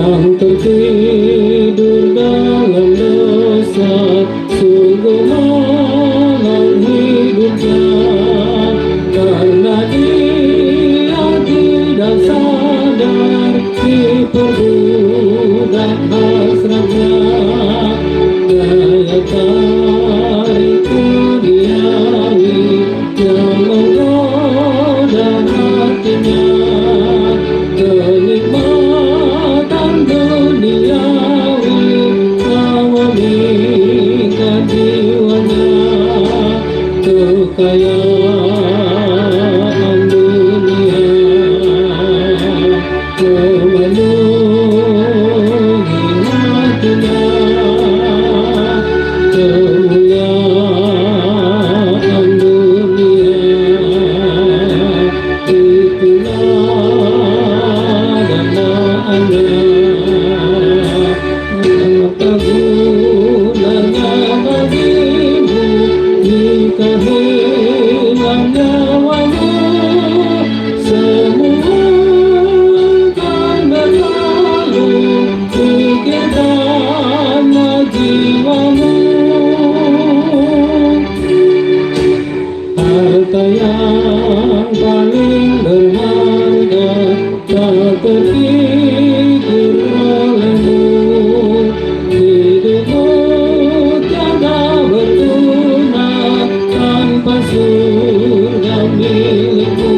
yang tertidur dalam dosa, sungguh malang hidupnya, karena dia tidak sadar diperbudak hasratnya. Daya tarik duniawi yang menggoda hatinya, kenikmatan duniawi tak mengikat jiwanya, kekayaan dunia memenuhi hatinya, kemuliaan dunia itulah danaannya. Apa gunanya bagimu jika hilang nyawamu? Semua akan berlalu, pikirkanlah jiwamu. Harta yang paling berharga tak terpikir olehmu. Hidupmu tiada berguna tanpa surga milikmu.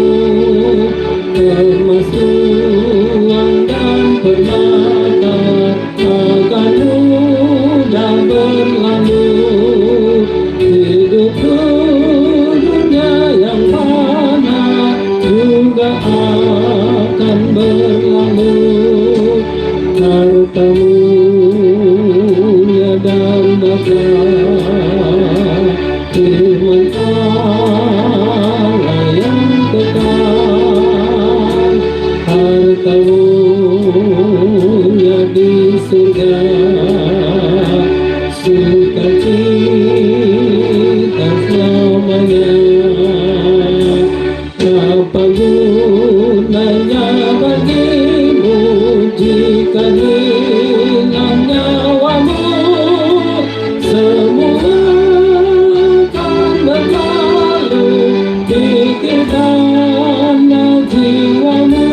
Emas, uang dan permata akan mudah berlalu. Hidup dunia yang fana juga akan berlalu. Hartamu dan bakal firman Allah yang kekal. Hartamu di surga, sukacita selamanya. Apa gunanya bagimu jika hilang nyawamu? Semua akan berlalu, pikirkanlah jiwamu.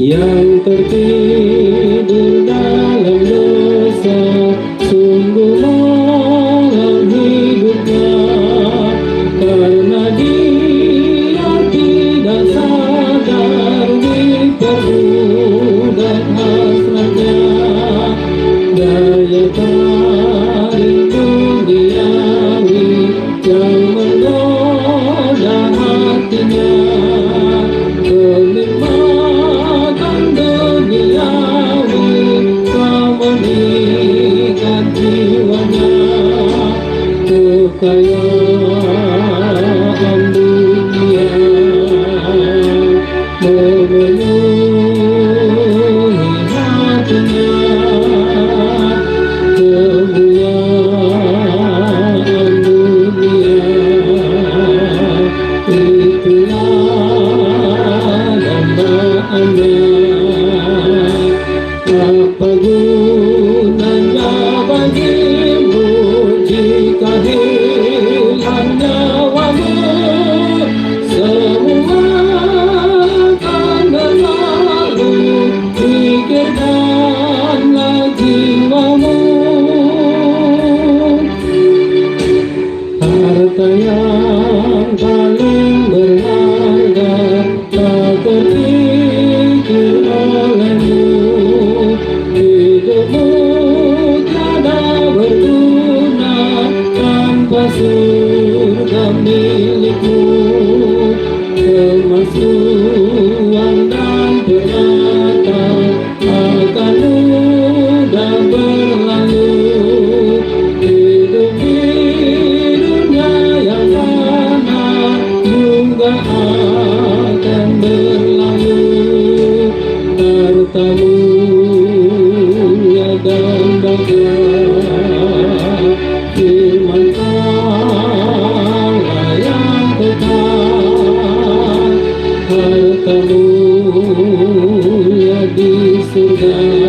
Yang tertidur dalam dosa, sungguh malang hidupnya, karena dia tidak sadar diperbudak hasratnya. Daya tarik duniawi yang menggoda hatinya, kenikmatan duniawi tak mengikat jiwanya, kekayaan dunia memenuhi hatinya, kemuliaan dunia itulah dambaan. Apa gunanya bagimu jika hilang nyawamu? Semua akan berlalu, pikirkanlah jiwamu. Harta yang paling berharga tak terpikir olehmu. Hidupmu tiada berguna tanpa surga milikmu. Emas, uang dan permata akan mudah berlalu. Hidup di dunia yang fana juga akan berlalu. Hartamu dan bakal firman Allah surga.